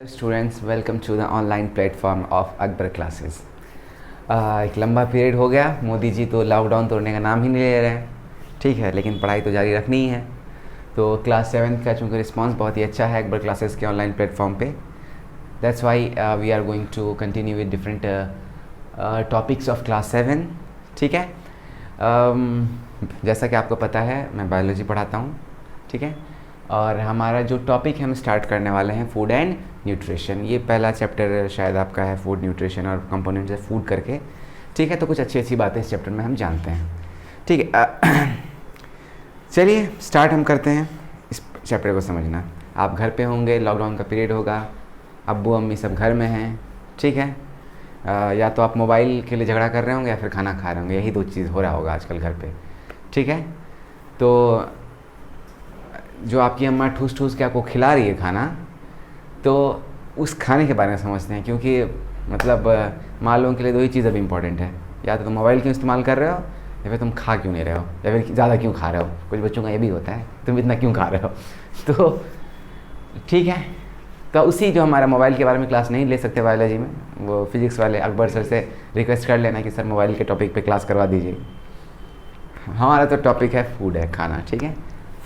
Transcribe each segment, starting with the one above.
Students, welcome to the online platform of Akbar classes. एक लंबा period हो गया, मोदी जी तो लॉकडाउन तोड़ने का नाम ही नहीं ले रहे हैं। ठीक है, लेकिन पढ़ाई तो जारी रखनी ही है। तो क्लास 7 का चूँकि रिस्पांस बहुत ही अच्छा है अकबर क्लासेस के ऑनलाइन प्लेटफॉर्म पे, that's why we are going to continue with different topics of class 7। ठीक है, जैसा कि आपको पता है मैं बायोलॉजी पढ़ाता हूँ। ठीक है, और हमारा जो टॉपिक हम स्टार्ट करने वाले हैं फूड एंड न्यूट्रिशन। ये पहला चैप्टर शायद आपका है, फूड न्यूट्रिशन और कंपोनेंट्स ऑफ फूड करके। ठीक है, तो कुछ अच्छी अच्छी बातें इस चैप्टर में हम जानते हैं। ठीक है, चलिए स्टार्ट हम करते हैं इस चैप्टर को समझना। आप घर पे होंगे, लॉकडाउन का पीरियड होगा, अब्बू अम्मी सब घर में हैं। ठीक है, या तो आप मोबाइल के लिए झगड़ा कर रहे होंगे या फिर खाना खा रहे होंगे, यही दो चीज़ हो रहा होगा आजकल घर पे। ठीक है, तो जो आपकी अम्मा ठूस ठूस के आपको खिला रही है खाना, तो उस खाने के बारे में समझते हैं। क्योंकि मतलब माँ लोगों के लिए दो ही चीज़ अभी इंपॉर्टेंट है, या तो तुम मोबाइल क्यों इस्तेमाल कर रहे हो, या फिर तुम खा क्यों नहीं रहे हो, या फिर ज़्यादा क्यों खा रहे हो। कुछ बच्चों का ये भी होता है, तुम इतना क्यों खा रहे हो। तो ठीक है, तो उसी जो हमारा मोबाइल के बारे में क्लास नहीं ले सकते बायोलॉजी में, वो फिजिक्स वाले अकबर सर से रिक्वेस्ट कर लेना कि सर मोबाइल के टॉपिक पे क्लास करवा दीजिए। हमारा तो टॉपिक है फूड है, खाना। ठीक है,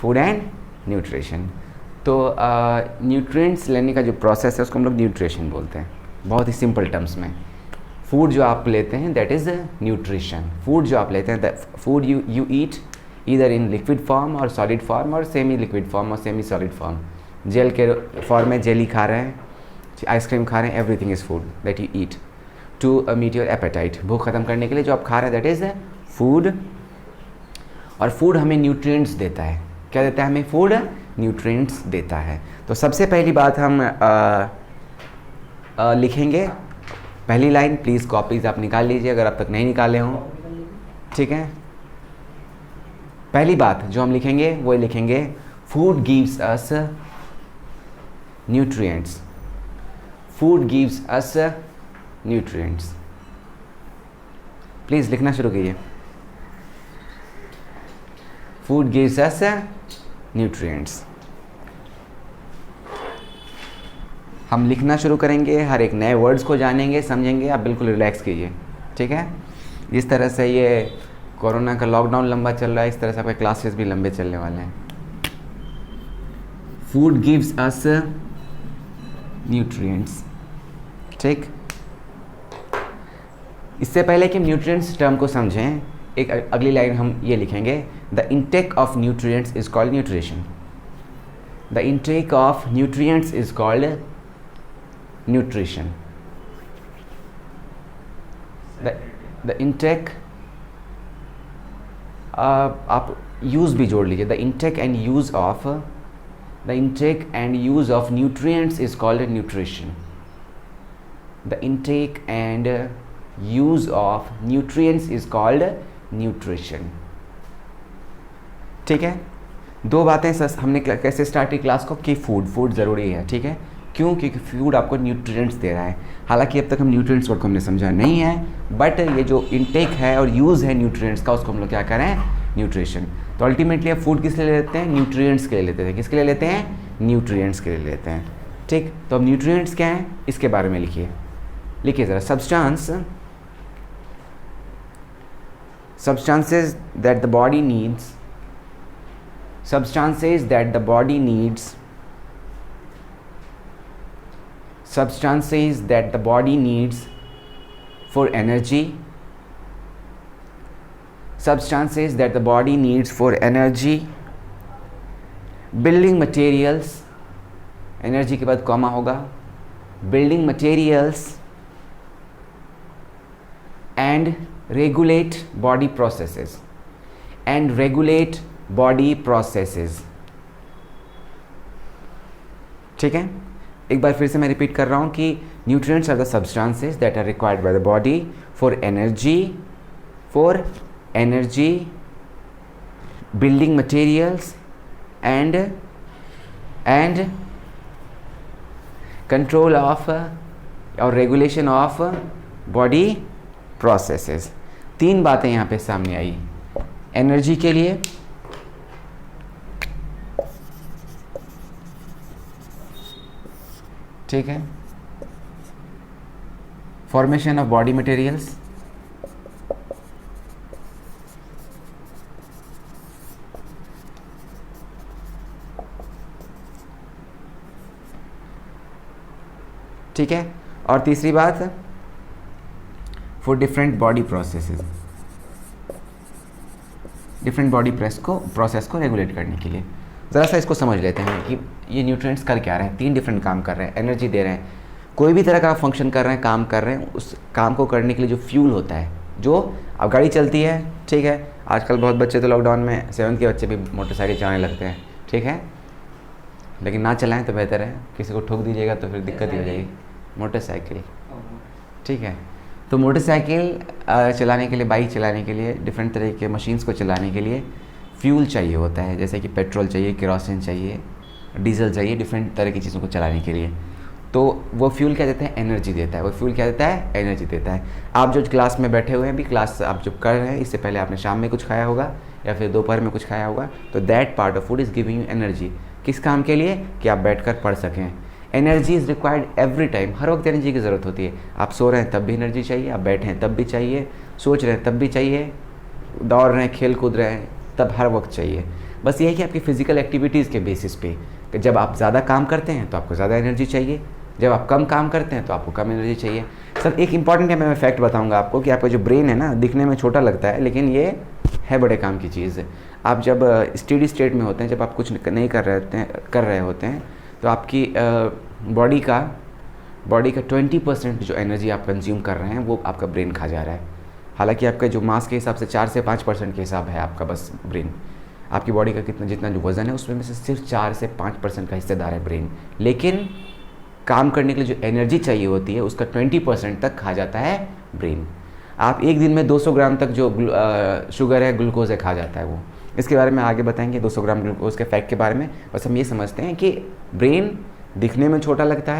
फूड एंड न्यूट्रिशन। तो न्यूट्रिएंट्स लेने का जो प्रोसेस है उसको हम लोग न्यूट्रिशन बोलते हैं, बहुत ही सिंपल टर्म्स में। फूड जो आप लेते हैं दैट इज़ न्यूट्रिशन। फूड जो आप लेते हैं, food you eat either in liquid form और सॉलिड फॉर्म और सेमी लिक्विड फॉर्म और सेमी सॉलिड फॉर्म। जेल के फॉर्म में जेली खा रहे हैं, आइसक्रीम खा रहे हैं, everything is food that you eat to meet your appetite. भूख ख़त्म करने के लिए जो आप खा रहे हैं दैट इज़ फूड। और फूड हमें न्यूट्रिएंट्स देता है। क्या देता है हमें? फूड न्यूट्रिएंट्स देता है। तो सबसे पहली बात हम लिखेंगे, पहली लाइन। प्लीज़ कॉपीज़ आप निकाल लीजिए अगर अब तक नहीं निकाले हों। ठीक है, पहली बात जो हम लिखेंगे वो लिखेंगे food gives us nutrients. Food gives us nutrients. Please लिखना शुरू कीजिए। Food gives us nutrients. हम लिखना शुरू करेंगे, हर एक नए वर्ड्स को जानेंगे, समझेंगे। आप बिल्कुल रिलैक्स कीजिए। ठीक है, जिस तरह से ये कोरोना का लॉकडाउन लंबा चल रहा है, इस तरह से आपके क्लासेस भी लंबे चलने वाले हैं। Food gives us nutrients. ठीक, इससे पहले कि हम न्यूट्रिएंट्स टर्म को समझें, एक अगली लाइन हम ये लिखेंगे, the intake of nutrients is called nutrition. The intake of nutrients is called nutrition. The intake, आप यूज़ भी जोड़ लीजिए। The intake and use of, the intake and use of nutrients is called nutrition. The intake and use of nutrients is called nutrition. ठीक है, दो बातें हमने कैसे स्टार्ट की क्लास को, कि फूड ज़रूरी है। ठीक है, क्यों? क्योंकि फूड आपको न्यूट्रिएंट्स दे रहा है। हालांकि अब तक हम न्यूट्रिएंट्स वर्ड को हमने समझा नहीं है, बट ये जो इनटेक है और यूज़ है न्यूट्रिएंट्स का, उसको हम लोग क्या करें? न्यूट्रिशन। तो अल्टीमेटली अब फूड किस लिए लेते हैं? न्यूट्रिएंट्स के लिए लेते हैं। किसके लिए लेते हैं? न्यूट्रिएंट्स के लिए लेते हैं। ठीक, तो अब न्यूट्रिएंट्स क्या हैं इसके बारे में लिखिए। लिखिए ज़रा, substances that the body needs, substances that the body needs, substances that the body needs for energy, substances that the body needs for energy, building materials, energy के बाद कॉमा होगा, building materials and regulate body processes, and regulate body processes। ठीक है, एक बार फिर से मैं repeat कर रहा हूँ कि nutrients are the substances that are required by the body for energy, building materials and control of और रेगुलेशन ऑफ बॉडी प्रोसेसेस। तीन बातें यहाँ पे सामने आई। एनर्जी के लिए, ठीक है, फॉर्मेशन ऑफ बॉडी मटेरियल्स, ठीक है, और तीसरी बात for different body processes, different body process को रेगुलेट करने के लिए। ज़रा सा इसको समझ लेते हैं कि ये न्यूट्रिएंट्स कर क्या रहे हैं। 3 डिफरेंट काम कर रहे हैं, एनर्जी दे रहे हैं, कोई भी तरह का फंक्शन कर रहे हैं, काम कर रहे हैं, उस काम को करने के लिए जो फ्यूल होता है, जो अब गाड़ी चलती है, ठीक है, आजकल बहुत बच्चे तो लॉकडाउन में 7th के बच्चे भी मोटरसाइकिल चलाने लगते हैं, ठीक है, लेकिन ना चलाएं तो बेहतर है, किसी को ठोक दीजिएगा तो फिर दिक्कत ही हो जाएगी। मोटरसाइकिल, ठीक है, तो मोटरसाइकिल चलाने के लिए, बाइक चलाने के लिए, डिफरेंट तरह के मशीन्स को चलाने के लिए फ्यूल चाहिए होता है, जैसे कि पेट्रोल चाहिए, केरोसिन चाहिए, डीजल चाहिए, डिफरेंट तरह की चीज़ों को चलाने के लिए। तो वो फ्यूल क्या देता है, एनर्जी देता है। वो फ्यूल क्या देता है, एनर्जी देता है। आप जो क्लास में बैठे हुए हैं, भी क्लास आप जो कर रहे हैं, इससे पहले आपने शाम में कुछ खाया होगा या फिर दोपहर में कुछ खाया होगा, तो that part of food is giving you energy. किस काम के लिए, कि आप बैठकर पढ़ सकें। Energy is required every time, हर वक्त एनर्जी की ज़रूरत होती है। आप सो रहे हैं तब भी एनर्जी चाहिए, आप बैठे हैं तब भी चाहिए, सोच रहे हैं तब भी चाहिए, दौड़ रहे हैं, खेल कूद रहे हैं, तब हर वक्त चाहिए। बस ये है कि आपकी फ़िज़िकल एक्टिविटीज़ के बेसिस पे, जब आप ज़्यादा काम करते हैं तो आपको ज़्यादा एनर्जी चाहिए, जब आप कम काम करते हैं तो आपको कम एनर्जी चाहिए। सर एक इंपॉर्टेंट है, मैं फैक्ट बताऊंगा आपको कि आपका जो ब्रेन है ना, दिखने में छोटा लगता है लेकिन ये है बड़े काम की चीज़ है। आप जब स्टेडी स्टेट में होते हैं, जब आप कुछ नहीं कर रहे होते हैं तो आपकी बॉडी का 20% जो एनर्जी आप कंज्यूम कर रहे हैं वो आपका ब्रेन खा जा रहा है। हालांकि आपका जो मास के हिसाब से 4 से 5% के हिसाब है आपका बस ब्रेन। आपकी बॉडी का जितना जो वज़न है उसमें से सिर्फ 4 से 5% का हिस्सेदार है ब्रेन, लेकिन काम करने के लिए जो एनर्जी चाहिए होती है उसका 20% तक खा जाता है ब्रेन। आप एक दिन में 200 ग्राम तक जो शुगर है, ग्लूकोज है, खा जाता है वो। इसके बारे में आगे बताएंगे 200 ग्राम ग्लूकोज के फैक्ट के बारे में। बस हम ये समझते हैं कि ब्रेन दिखने में छोटा लगता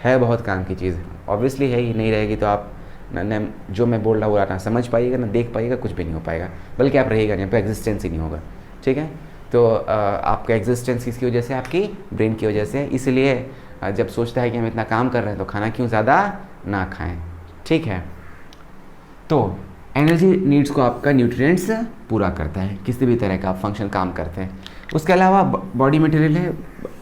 है बहुत काम की चीज़। ऑब्वियसली है ही, नहीं रहेगी तो आप न जो मैं बोल रहा हूँ ना समझ पाइएगा, ना देख पाइएगा, कुछ भी नहीं हो पाएगा, बल्कि आप रहेगा नहीं, आपका एग्जिस्टेंस ही नहीं होगा। ठीक है, तो आपका एग्जिस्टेंस किसकी वजह से, आपकी ब्रेन की वजह से। इसलिए जब सोचता है कि हम इतना काम कर रहे हैं तो खाना क्यों ज़्यादा ना खाएं। ठीक है, तो एनर्जी नीड्स को आपका न्यूट्रिएंट्स पूरा करता है, किसी भी तरह का फंक्शन काम करते हैं। उसके अलावा बॉडी मटेरियल है,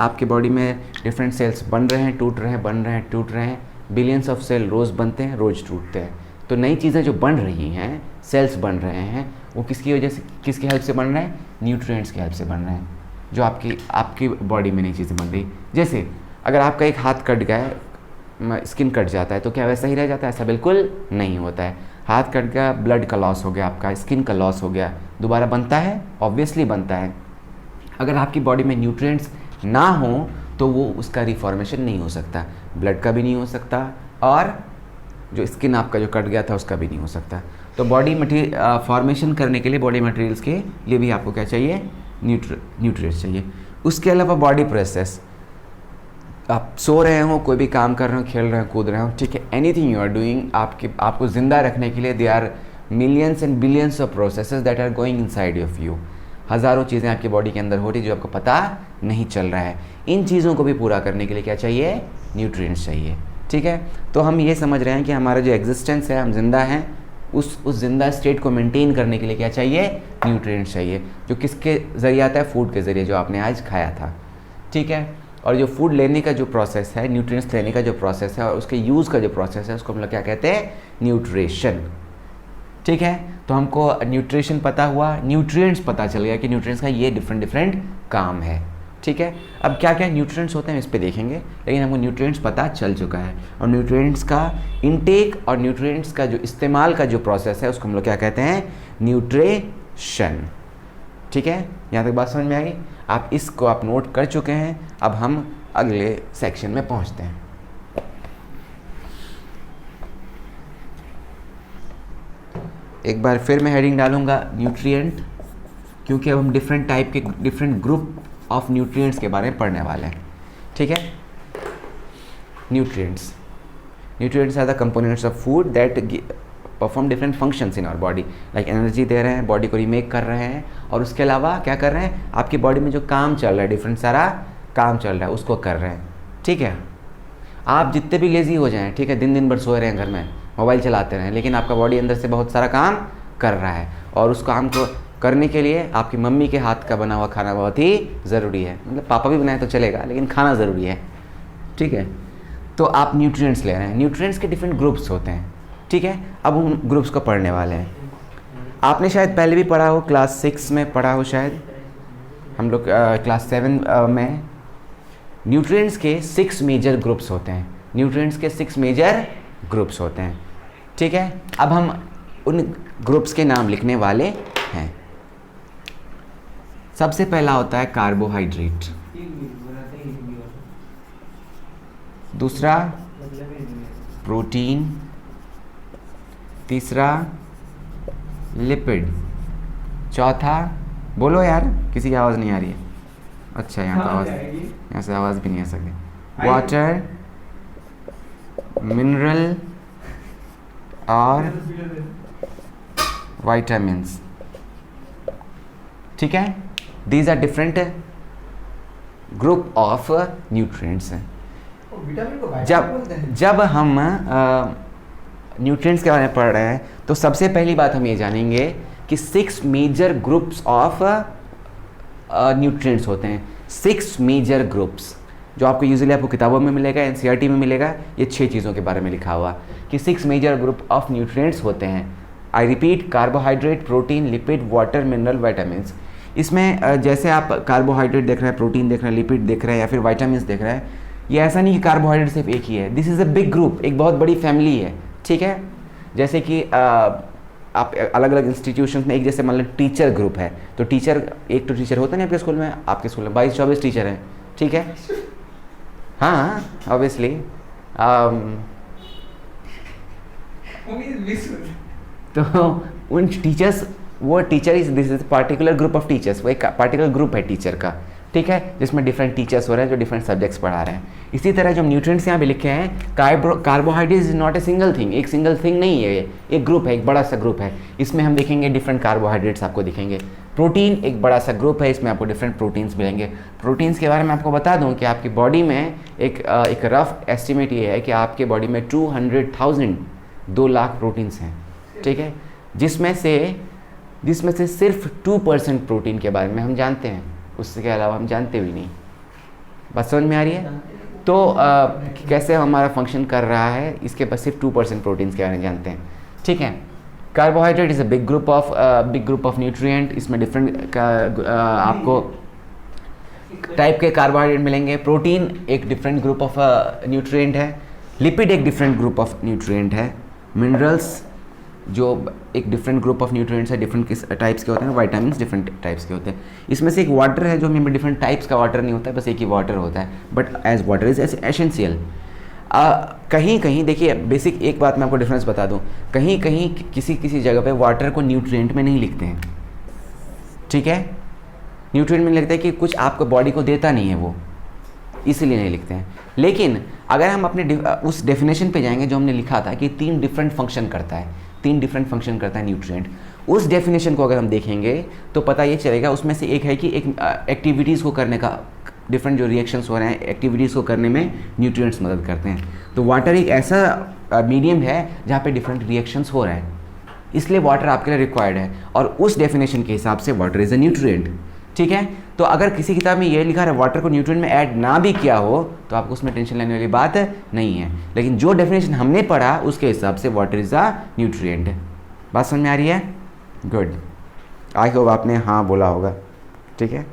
आपके बॉडी में डिफरेंट सेल्स बन रहे हैं, टूट रहे हैं, बन रहे हैं, टूट रहे हैं। बिलियंस ऑफ सेल रोज़ बनते हैं, रोज़ टूटते हैं। तो नई चीज़ें जो बन रही हैं, सेल्स बन रहे हैं, वो किसकी वजह से, किसकी हेल्प से बन रहे हैं, न्यूट्रिएंट्स की हेल्प से बन रहे हैं, जो आपकी बॉडी में नई चीज़ें बन रही। जैसे अगर आपका एक हाथ कट गया, स्किन कट जाता है, तो क्या वैसा ही रह जाता है? ऐसा बिल्कुल नहीं होता है। हाथ कट गया, ब्लड का लॉस हो गया, आपका स्किन का लॉस हो गया, दोबारा बनता है? ऑब्वियसली बनता है। अगर आपकी बॉडी में न्यूट्रिएंट्स ना हो तो वो उसका रिफॉर्मेशन नहीं हो सकता, ब्लड का भी नहीं हो सकता और जो स्किन आपका जो कट गया था उसका भी नहीं हो सकता। तो बॉडी मटेरियल फॉर्मेशन करने के लिए, बॉडी मटेरियल्स के लिए भी आपको क्या चाहिए, न्यूट्रिएंट्स चाहिए। उसके अलावा बॉडी प्रोसेस, आप सो रहे हो, कोई भी काम कर रहे हो, खेल रहे हो, कूद रहे हो, ठीक है, एनीथिंग यू आर डूइंग, आपको ज़िंदा रखने के लिए they are millions and billions of processes that are going inside of you. हज़ारों चीज़ें आपकी बॉडी के अंदर हो रही जो आपको पता नहीं चल रहा है। इन चीज़ों को भी पूरा करने के लिए क्या चाहिए, न्यूट्रिएंट्स चाहिए। ठीक है, तो हम ये समझ रहे हैं कि हमारा जो एग्जिस्टेंस है, हम जिंदा हैं, उस जिंदा स्टेट को मेंटेन करने के लिए क्या चाहिए, न्यूट्रिएंट्स चाहिए, जो किसके ज़रिए आता है, फूड के ज़रिए, जो आपने आज खाया था। ठीक है, और जो फूड लेने का जो प्रोसेस है, न्यूट्रिएंट्स लेने का जो प्रोसेस है और उसके यूज़ का जो प्रोसेस है, उसको हम लोग क्या कहते हैं, न्यूट्रिशन। ठीक है, तो हमको न्यूट्रिशन पता हुआ, न्यूट्रिएंट्स पता चल गया कि न्यूट्रिएंट्स का ये डिफरेंट काम है। ठीक है, अब क्या क्या न्यूट्रिएंट्स होते हैं इस पे देखेंगे, लेकिन हमको न्यूट्रिएंट्स पता चल चुका है। और न्यूट्रिएंट्स का इनटेक और न्यूट्रिएंट्स का जो इस्तेमाल का जो प्रोसेस है उसको हम लोग क्या कहते हैं, न्यूट्रिशन। ठीक है, यहाँ तक बात समझ में आ गई? आप इसको आप नोट कर चुके हैं। अब हम अगले सेक्शन में पहुँचते हैं। एक बार फिर मैं हेडिंग डालूंगा न्यूट्रिएंट, क्योंकि अब हम डिफरेंट टाइप के, डिफरेंट ग्रुप ऑफ न्यूट्रिएंट्स के बारे में पढ़ने वाले हैं। ठीक है, nutrients are the components of food that perform different functions in our body, like energy दे रहे हैं, बॉडी को रीमेक कर रहे हैं, और उसके अलावा क्या कर रहे हैं, आपकी बॉडी में जो काम चल रहा है, डिफरेंट सारा काम चल रहा है, उसको कर रहे हैं। ठीक है, आप जितने भी लेज़ी हो जाएं, ठीक है, दिन दिन भर सोए रहें घर में, मोबाइल चलाते रहें, लेकिन आपका बॉडी अंदर से बहुत सारा काम कर रहा है, और उस काम को करने के लिए आपकी मम्मी के हाथ का बना हुआ खाना बहुत ही ज़रूरी है। मतलब पापा भी बनाए तो चलेगा, लेकिन खाना ज़रूरी है, ठीक है। तो आप न्यूट्रिएंट्स ले रहे हैं, न्यूट्रिएंट्स के डिफरेंट ग्रुप्स होते हैं, ठीक है। अब उन ग्रुप्स को पढ़ने वाले हैं। आपने शायद पहले भी पढ़ा हो, क्लास 6 में पढ़ा हो शायद, हम लोग क्लास 7 में न्यूट्रिएंट्स के 6 मेजर ग्रुप्स होते हैं, न्यूट्रिएंट्स के 6 मेजर ग्रुप्स होते हैं, ठीक है। अब हम उन ग्रुप्स के नाम लिखने वाले हैं। सबसे पहला होता है कार्बोहाइड्रेट, दूसरा प्रोटीन, तीसरा लिपिड, चौथा, बोलो यार किसी की आवाज़ नहीं आ रही है, अच्छा यहाँ तो आवाज़, यहाँ से आवाज़ भी नहीं आ सकती, वाटर, मिनरल और विटामिन्स, ठीक है। These are different group of nutrients. जब हम न्यूट्रिएंट्स के बारे में पढ़ रहे हैं तो सबसे पहली बात हम ये जानेंगे कि 6 मेजर ग्रुप्स ऑफ न्यूट्रिएंट्स होते हैं। 6 मेजर ग्रुप्स जो आपको यूजुअली आपको किताबों में मिलेगा, एनसीईआरटी में मिलेगा, ये 6 चीज़ों के बारे में लिखा हुआ कि 6 मेजर ग्रुप ऑफ न्यूट्रिएंट्स होते हैं। I repeat, carbohydrate, protein, lipid, water, mineral, vitamins. इसमें जैसे आप कार्बोहाइड्रेट देख रहे हैं, प्रोटीन देख रहे हैं, लिपिड देख रहे हैं या फिर विटामिन्स देख रहे हैं, ये ऐसा नहीं कि कार्बोहाइड्रेट सिर्फ एक ही है, this is a big group, एक बहुत बड़ी फैमिली है, ठीक है। जैसे कि आप अलग अलग इंस्टीट्यूशंस में एक जैसे मतलब टीचर ग्रुप है, तो टीचर, एक तो टीचर होता है ना आपके स्कूल में, आपके स्कूल में 22-24 टीचर हैं, ठीक है, हाँ ऑब्वियसली। तो उन टीचर्स, वो teacher is, this is particular group of teachers, वो एक पार्टिकुलर ग्रुप है टीचर का, ठीक है, जिसमें डिफरेंट टीचर्स हो रहे हैं जो डिफरेंट सब्जेक्ट्स पढ़ा रहे हैं। इसी तरह जो न्यूट्रिएंट्स यहाँ भी लिखे हैं, carbohydrate is not a single thing, एक सिंगल थिंग नहीं है, ये एक ग्रुप है, एक बड़ा सा ग्रुप है। इसमें हम देखेंगे डिफरेंट कार्बोहाइड्रेट्स आपको दिखेंगे। प्रोटीन एक बड़ा सा ग्रुप है, इसमें आपको डिफरेंट प्रोटीन्स मिलेंगे। प्रोटीन्स के बारे में आपको बता दूं कि आपकी बॉडी में एक रफ एस्टिमेट ये है कि आपके बॉडी में 200,000 2 लाख प्रोटीन्स हैं, ठीक है, जिसमें से सिर्फ 2% प्रोटीन के बारे में हम जानते हैं, उसके अलावा हम जानते भी नहीं। बात समझ में आ रही है? तो कैसे हमारा फंक्शन कर रहा है, इसके पास सिर्फ 2% प्रोटीन्स के बारे में जानते हैं, ठीक है। Carbohydrate is a big group of nutrient. इसमें डिफरेंट आपको टाइप के कार्बोहाइड्रेट मिलेंगे। प्रोटीन एक डिफरेंट ग्रुप ऑफ न्यूट्रिएंट है। लिपिड एक डिफरेंट ग्रुप ऑफ न्यूट्रिएंट है। मिनरल्स जो एक डिफरेंट ग्रुप ऑफ न्यूट्रिएंट्स है, डिफरेंट किस टाइप्स के होते हैं। विटामिन्स डिफरेंट टाइप्स के होते हैं। इसमें से एक वाटर है जो हमें डिफरेंट टाइप्स का वाटर नहीं होता है, बस एक ही वाटर होता है, but as water is essential. कहीं कहीं देखिए, बेसिक एक बात मैं आपको डिफरेंस बता दूं, कहीं कहीं किसी जगह पे वाटर को न्यूट्रिएंट में नहीं लिखते हैं, ठीक है। न्यूट्रिएंट में लिखते हैं कि कुछ आपको बॉडी को देता नहीं है वो, इसीलिए नहीं लिखते हैं। लेकिन अगर हम अपने उस डेफिनेशन पे जाएंगे जो हमने लिखा था कि 3 डिफरेंट फंक्शन करता है न्यूट्रिएंट, उस डेफिनेशन को अगर हम देखेंगे तो पता ये चलेगा उसमें से एक है कि एक एक्टिविटीज़ को करने का, डिफरेंट जो रिएक्शंस हो रहे हैं एक्टिविटीज़ को करने में न्यूट्रिएंट्स मदद करते हैं। तो वाटर एक ऐसा मीडियम है जहाँ पे डिफरेंट रिएक्शंस हो रहे हैं, इसलिए वाटर आपके लिए रिक्वायर्ड है, और उस डेफिनेशन के हिसाब से वाटर इज़ अ न्यूट्रिएंट, ठीक है। तो अगर किसी किताब में ये लिखा है वाटर को न्यूट्रिएंट में ऐड ना भी किया हो तो आपको उसमें टेंशन लेने वाली बात नहीं है, लेकिन जो डेफिनेशन हमने पढ़ा उसके हिसाब से वाटर इज़ अ न्यूट्रिएंट। बात समझ में आ रही है? गुड, आई होप आपने हाँ बोला होगा, ठीक है।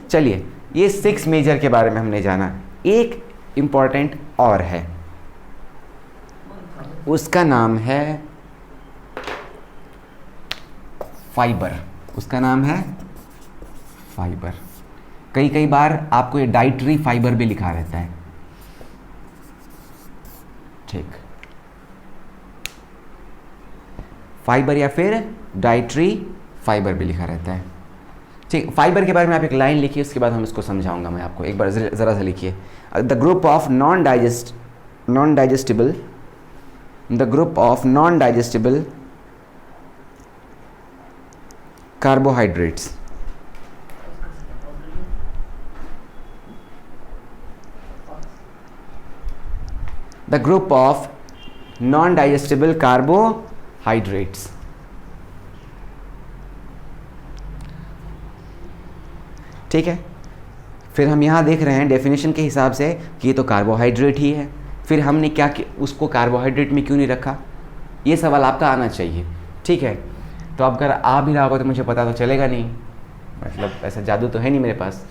चलिए, ये 6 मेजर के बारे में हमने जाना। एक इम्पॉर्टेंट और है, उसका नाम है फाइबर। उसका नाम है फाइबर। कई बार आपको ये डाइटरी फाइबर भी लिखा रहता है, ठीक, फाइबर या फिर डाइटरी फाइबर भी लिखा रहता है, ठीक। फाइबर के बारे में आप एक लाइन लिखिए, उसके बाद हम इसको समझाऊंगा मैं आपको। एक बार ज़रा सा लिखिए, the group of non digestible carbohydrates the group of non digestible carbohydrates. ठीक है, फिर हम यहाँ देख रहे हैं डेफिनेशन के हिसाब से कि ये तो कार्बोहाइड्रेट ही है, फिर हमने क्या उसको कार्बोहाइड्रेट में क्यों नहीं रखा, ये सवाल आपका आना चाहिए। ठीक है, तो अब अगर आ भी रहा होगा तो मुझे पता तो चलेगा नहीं, मतलब ऐसा जादू तो है नहीं मेरे पास,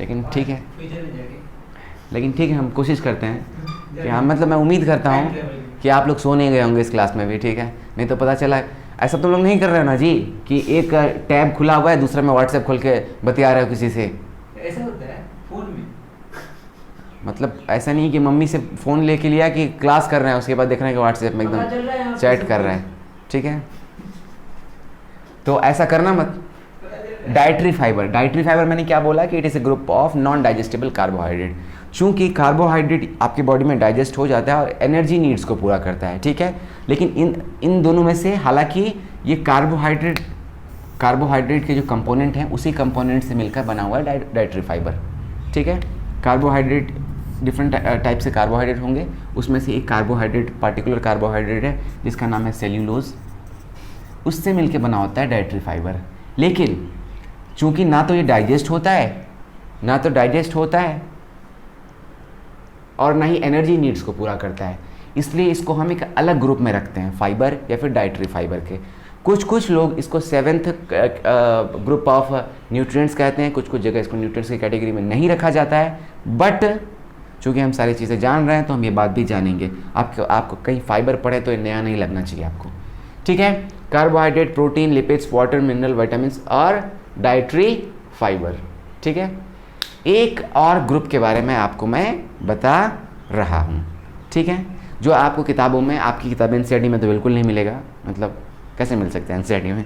लेकिन ठीक है, हम कोशिश करते हैं कि हाँ, मतलब मैं उम्मीद करता हूँ कि आप लोग सो नहीं गए होंगे इस क्लास में भी। ठीक है, नहीं तो पता चला ऐसा तुम लोग नहीं कर रहे हो ना जी कि एक टैब खुला हुआ है, दूसरा में व्हाट्सएप खोल के बतिया रहे हो किसी से। ऐसा होता है फोन में, मतलब ऐसा नहीं कि मम्मी से फ़ोन लेके लिया कि क्लास कर रहे हैं, उसके बाद देख रहे हैं कि व्हाट्सएप में एकदम चैट कर रहा है। ठीक है, तो ऐसा करना मत। डाइटरी फाइबर मैंने क्या बोला कि it is a group of non digestible carbohydrate. चूँकि कार्बोहाइड्रेट आपकी बॉडी में डाइजेस्ट हो जाता है और एनर्जी नीड्स को पूरा करता है। ठीक है, लेकिन इन दोनों में से हालांकि ये कार्बोहाइड्रेट के जो कंपोनेंट हैं उसी कंपोनेंट से मिलकर बना हुआ है डाइटरी फाइबर। ठीक है, कार्बोहाइड्रेट डिफरेंट टाइप से कार्बोहाइड्रेट होंगे, उसमें से एक कार्बोहाइड्रेट पर्टिकुलर कार्बोहाइड्रेट है जिसका नाम है सेल्यूलोज, उससे मिलकर बना होता है डाइटरी फाइबर। लेकिन चूँकि ना तो ये डाइजेस्ट होता है और ना ही एनर्जी नीड्स को पूरा करता है, इसलिए इसको हम एक अलग ग्रुप में रखते हैं, फाइबर या फिर डाइटरी फाइबर के। कुछ लोग इसको 7th ग्रुप ऑफ न्यूट्रिएंट्स कहते हैं, कुछ जगह इसको न्यूट्रिएंट्स की कैटेगरी में नहीं रखा जाता है, बट चूँकि हम सारी चीज़ें जान रहे हैं तो हम ये बात भी जानेंगे। आपको कहीं फाइबर पढ़े तो ये नया नहीं लगना चाहिए आपको। ठीक है, carbohydrate, protein, lipids, water, mineral, vitamins और डाइटरी फाइबर। ठीक है, एक और ग्रुप के बारे में आपको मैं बता रहा हूँ। ठीक है, जो आपको किताबों में, आपकी किताब एनसीईआरटी में तो बिल्कुल नहीं मिलेगा, मतलब कैसे मिल सकता है एनसीईआरटी में।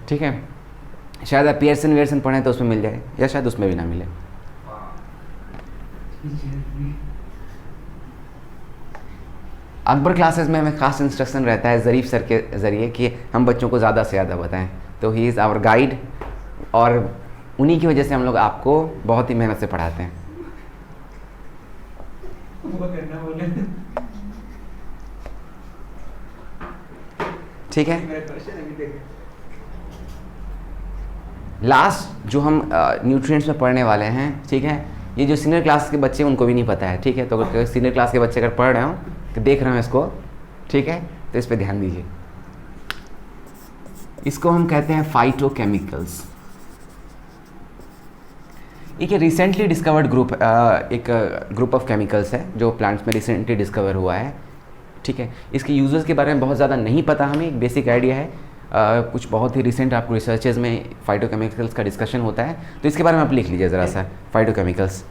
ठीक है, शायद आप पियर्सन पढ़ें तो उसमें मिल जाए, या शायद उसमें भी ना मिले। अकबर क्लासेस में हमें खास इंस्ट्रक्शन रहता है ज़रीफ सर के ज़रिए कि हम बच्चों को ज़्यादा से ज़्यादा बताएं, तो ही इज़ आवर गाइड, और उन्हीं की वजह से हम लोग आपको बहुत ही मेहनत से पढ़ाते हैं। ठीक है, लास्ट जो हम न्यूट्रिएंट्स में पढ़ने वाले हैं, ठीक है, ये जो सीनियर क्लास के बच्चे उनको भी नहीं पता है। ठीक है, तो अगर सीनियर क्लास के बच्चे अगर पढ़ रहे हो तो देख रहे हो इसको, ठीक है, तो इस पे ध्यान दीजिए। इसको हम कहते हैं फाइटोकेमिकल्स। एक रिसेंटली डिस्कवर्ड ग्रुप, एक ग्रुप ऑफ केमिकल्स है जो प्लांट्स में रिसेंटली डिस्कवर हुआ है। ठीक है, इसके यूजर्स के बारे में बहुत ज़्यादा नहीं पता हमें, एक बेसिक आइडिया है। कुछ बहुत ही रिसेंट आपको रिसर्चेज में फाइटोकेमिकल्स का डिस्कशन होता है, तो इसके बारे में आप लिख लीजिए ज़रा सा, phytochemicals.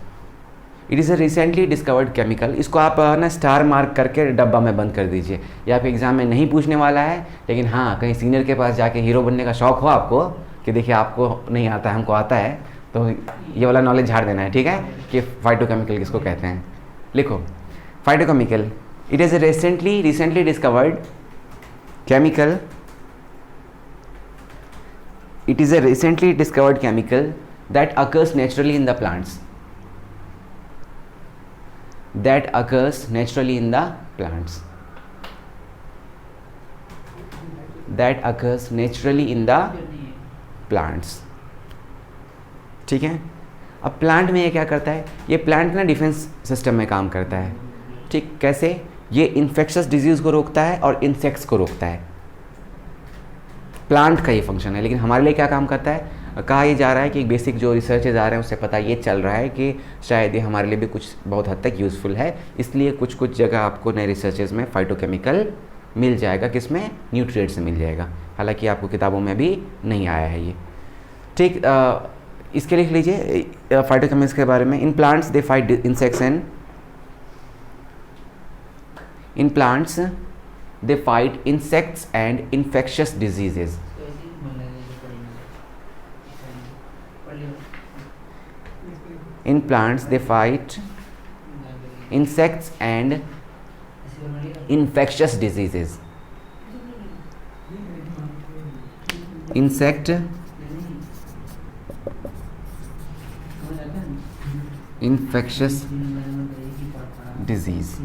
It is a recently discovered chemical. इसको आप ना स्टार मार्क करके डब्बा में बंद कर दीजिए। ये आपके एग्जाम में नहीं पूछने वाला है, लेकिन हाँ, कहीं सीनियर के पास जाके हीरो बनने का शौक़ हो आपको कि देखिए आपको नहीं आता है, हमको आता है, तो ये वाला नॉलेज झाड़ देना है। ठीक है, कि फाइटोकेमिकल किसको कहते हैं। लिखो, phytochemical, it is a recently discovered chemical. It is a recently discovered chemical that occurs naturally in the plants. That occurs naturally in the plants. That occurs naturally in the plants. ठीक है, अब plant में ये क्या करता है, ये plant ना डिफेंस सिस्टम में काम करता है। ठीक, कैसे? ये इन्फेक्शस डिजीज़ को रोकता है और इंसेक्ट्स को रोकता है। प्लांट का ये फंक्शन है, लेकिन हमारे लिए क्या काम करता है? कहा ये जा रहा है कि बेसिक जो रिसर्चेज आ रहे हैं उससे पता ये चल रहा है कि शायद ये हमारे लिए भी कुछ बहुत हद तक यूज़फुल है, इसलिए कुछ जगह आपको नए रिसर्चेज में फाइटोकेमिकल मिल जाएगा, किसमें? न्यूट्रिएंट से मिल जाएगा, हालांकि आपको किताबों में भी नहीं आया है ये। ठीक, इसके लिख लीजिए फाइटोकेमिकल्स के बारे में। In plants they fight insects and in plants they fight insects and infectious diseases. In plants they fight insects and infectious diseases. Insect, infectious disease.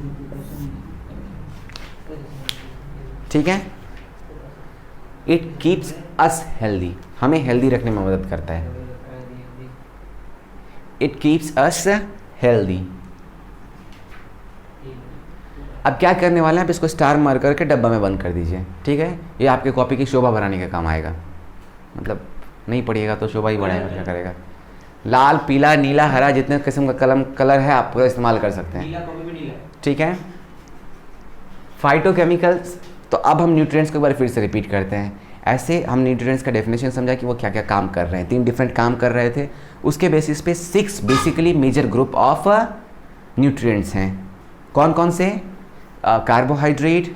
ठीक है। इट कीप्स अस हेल्दी, हमें हेल्दी रखने में मदद करता है। It keeps us healthy. अब क्या करने वाले हैं, आप इसको स्टार मार करके डब्बा में बंद कर दीजिए, ठीक है। ये आपके कॉपी की शोभा बढ़ाने का काम आएगा, मतलब नहीं पढ़िएगा तो शोभा ही बढ़ाएगा, क्या करेगा। लाल, पीला, नीला, हरा, जितने किस्म का कलर है आप पूरा इस्तेमाल कर सकते हैं, ठीक है। फाइटोकेमिकल्स, तो अब हम न्यूट्रिएंट्स को एक बार फिर से रिपीट करते हैं। ऐसे हम न्यूट्रिएंट्स का डेफिनेशन समझा कि वो क्या क्या काम कर रहे हैं, 3 डिफरेंट काम कर रहे थे। उसके बेसिस पे 6 basically major group of nutrients हैं। कौन कौन से? Carbohydrate,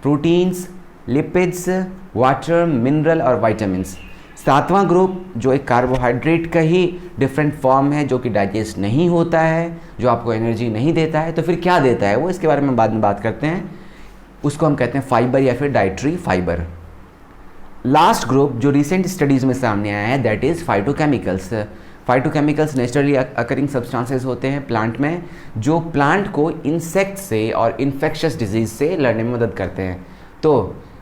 proteins, lipids, water, mineral और वाइटामिन्स। 7वां ग्रुप जो एक कार्बोहाइड्रेट का ही डिफरेंट फॉर्म है, जो कि डाइजेस्ट नहीं होता है, जो आपको एनर्जी नहीं देता है, तो फिर क्या देता है वो, इसके बारे में बाद में बात करते हैं। उसको हम कहते हैं फाइबर या फिर डाइटरी फाइबर। लास्ट ग्रुप जो रिसेंट स्टडीज़ में सामने आया है, that is phytochemicals. Phytochemicals naturally occurring substances होते हैं प्लांट में, जो प्लांट को इंसेक्ट से और इन्फेक्शस डिजीज़ से लड़ने में मदद करते हैं। तो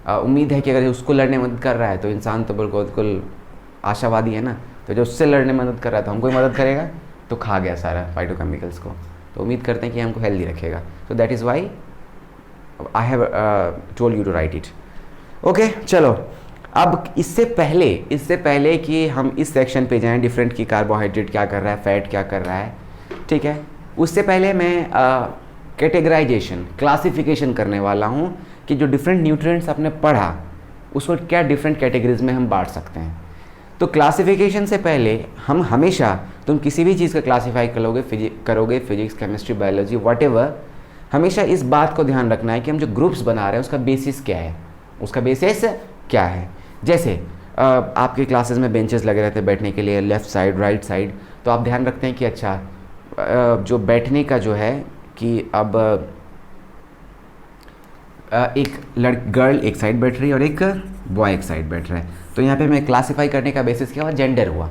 उम्मीद है कि अगर उसको लड़ने में मदद कर रहा है तो इंसान तो बिल्कुल आशावादी है ना, तो जो उससे लड़ने में मदद कर रहा है तो हमको ही मदद करेगा, तो खा गया सारा फाइटोकेमिकल्स को। तो उम्मीद करते हैं कि हमको हेल्दी रखेगा। तो that is why I have told you to write it. Okay, चलो अब इससे पहले कि हम इस सेक्शन पे जाएं, डिफरेंट की कार्बोहाइड्रेट क्या कर रहा है, फैट क्या कर रहा है, ठीक है, उससे पहले मैं कैटेगराइजेशन, क्लासिफिकेशन करने वाला हूँ कि जो डिफरेंट न्यूट्रिएंट्स आपने पढ़ा उसको क्या डिफरेंट कैटेगरीज में हम बांट सकते हैं। तो क्लासिफिकेशन से पहले हम हमेशा, तुम किसी भी चीज़ का क्लासीफाई करोगे फिजिक्स, केमिस्ट्री, बायोलॉजी, व्हाटएवर, हमेशा इस बात को ध्यान रखना है कि हम जो ग्रुप्स बना रहे हैं उसका बेसिस क्या है, उसका बेसिस क्या है। जैसे आपके क्लासेस में बेंचेस लगे रहते हैं बैठने के लिए, लेफ़्ट साइड, राइट साइड, तो आप ध्यान रखते हैं कि अच्छा जो बैठने का जो है कि अब एक गर्ल एक साइड बैठ रही है और एक बॉय एक साइड बैठ रहा है, तो यहाँ पे मैं क्लासीफाई करने का बेसिस क्या हुआ, जेंडर हुआ,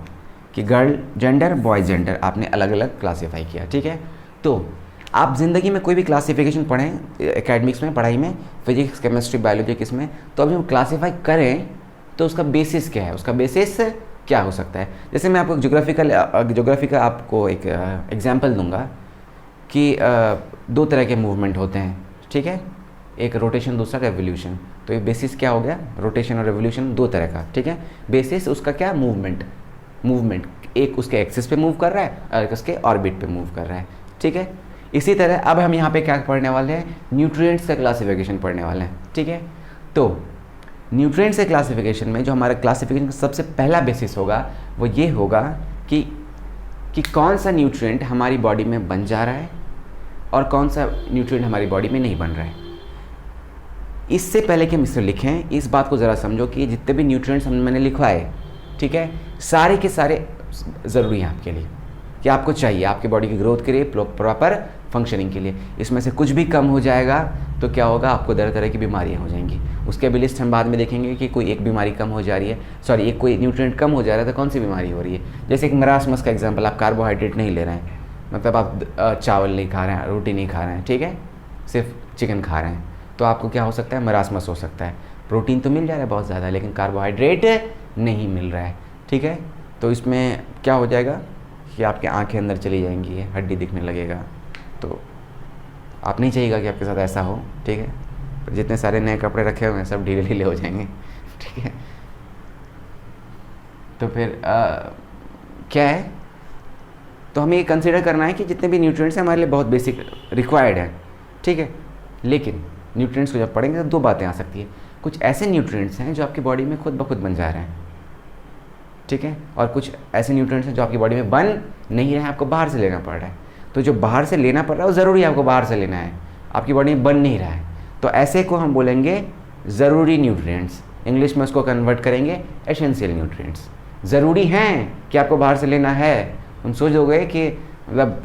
कि गर्ल जेंडर, बॉय जेंडर, आपने अलग अलग क्लासीफाई किया, ठीक है। तो आप ज़िंदगी में कोई भी क्लासिफिकेशन पढ़ें, एकेडमिक्स में, पढ़ाई में, फिजिक्स, केमिस्ट्री, बायोलॉजी, किस में, तो अब जब क्लासीफाई करें तो उसका बेसिस क्या है, उसका बेसिस क्या हो सकता है। जैसे मैं आपको ज्योग्राफी का आपको एक एग्जांपल दूंगा कि 2 तरह के मूवमेंट होते हैं, ठीक है, एक रोटेशन, दूसरा रेवोल्यूशन। तो ये बेसिस क्या हो गया, रोटेशन और रेवोल्यूशन 2 तरह का, ठीक है। बेसिस उसका क्या, मूवमेंट, एक उसके एक्सिस पे मूव कर रहा है और उसके ऑर्बिट पे मूव कर रहा है, ठीक है। इसी तरह अब हम यहाँ पे क्या पढ़ने वाले हैं, न्यूट्रिएंट्स का क्लासिफिकेशन पढ़ने वाले हैं, ठीक है। तो न्यूट्रिएंट्स के क्लासिफिकेशन में जो हमारा क्लासिफिकेशन का सबसे पहला बेसिस होगा वो ये होगा कि कौन सा न्यूट्रिएंट हमारी बॉडी में बन जा रहा है और कौन सा न्यूट्रिएंट हमारी बॉडी में नहीं बन रहा है। इससे पहले कि हम इसे लिखें, इस बात को ज़रा समझो कि जितने भी न्यूट्रिएंट्स मैंने लिखवाए, ठीक है, सारे के सारे ज़रूरी हैं आपके लिए, कि आपको चाहिए आपकी बॉडी की ग्रोथ के लिए, प्रॉपर फंक्शनिंग के लिए। इसमें से कुछ भी कम हो जाएगा तो क्या होगा, आपको तरह तरह की बीमारियां हो जाएंगी। उसके भी लिस्ट हम बाद में देखेंगे कि कोई एक बीमारी कम हो जा रही है, एक कोई न्यूट्रिएंट कम हो जा रहा है तो कौन सी बीमारी हो रही है। जैसे एक मरासमस का एग्जांपल, आप कार्बोहाइड्रेट नहीं ले रहे हैं, मतलब आप चावल नहीं खा रहे हैं, रोटी नहीं खा रहे हैं, ठीक है, सिर्फ चिकन खा रहे हैं, तो आपको क्या हो सकता है, मरासमस हो सकता है। प्रोटीन तो मिल जा रहा है बहुत ज़्यादा, लेकिन कार्बोहाइड्रेट नहीं मिल रहा है, ठीक है। तो इसमें क्या हो जाएगा कि आपकी आंखें अंदर चली जाएंगी, हड्डी दिखने लगेगा, तो आप नहीं चाहिएगा कि आपके साथ ऐसा हो, ठीक है। पर जितने सारे नए कपड़े रखे हुए हैं सब ढीले ढीले हो जाएंगे, ठीक है। तो फिर क्या है, तो हमें ये कंसिडर करना है कि जितने भी न्यूट्रिएंट्स हैं हमारे लिए बहुत बेसिक रिक्वायर्ड है, ठीक है। लेकिन न्यूट्रिएंट्स को जब पढ़ेंगे तो 2 बातें आ सकती है। कुछ ऐसे न्यूट्रिएंट्स हैं जो आपकी बॉडी में खुद ब खुद बन जा रहे हैं, ठीक है, और कुछ ऐसे न्यूट्रिएंट्स हैं जो आपकी बॉडी में बन नहीं रहे हैं, आपको बाहर से लेना पड़ रहा है। तो जो बाहर से लेना पड़ रहा है वो ज़रूरी है, आपको बाहर से लेना है, आपकी बॉडी में बन नहीं रहा है, तो ऐसे को हम बोलेंगे ज़रूरी न्यूट्रिएंट्स। इंग्लिश में उसको कन्वर्ट करेंगे एसेंशियल न्यूट्रिएंट्स। ज़रूरी हैं कि आपको बाहर से लेना है, हम सोच दोगे कि मतलब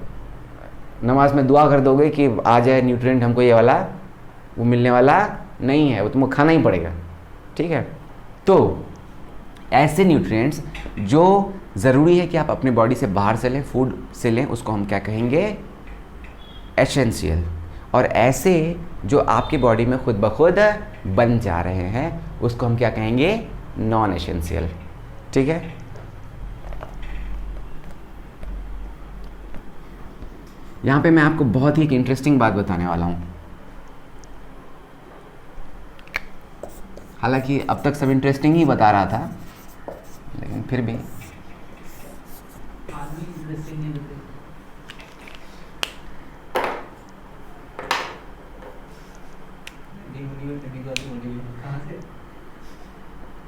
नमाज में दुआ कर दोगे कि आ जाए न्यूट्रिएंट हमको ये वाला, वो मिलने वाला नहीं है, वो तुमको खाना ही पड़ेगा, ठीक है। तो ऐसे न्यूट्रिएंट्स जो ज़रूरी है कि आप अपने बॉडी से बाहर से लें, फूड से लें, उसको हम क्या कहेंगे, एसेंशियल। और ऐसे जो आपकी बॉडी में खुद ब खुद बन जा रहे हैं उसको हम क्या कहेंगे, नॉन एसेंशियल। ठीक है, यहाँ पे मैं आपको बहुत ही एक इंटरेस्टिंग बात बताने वाला हूँ। हालांकि अब तक सब इंटरेस्टिंग ही बता रहा था, लेकिन फिर भी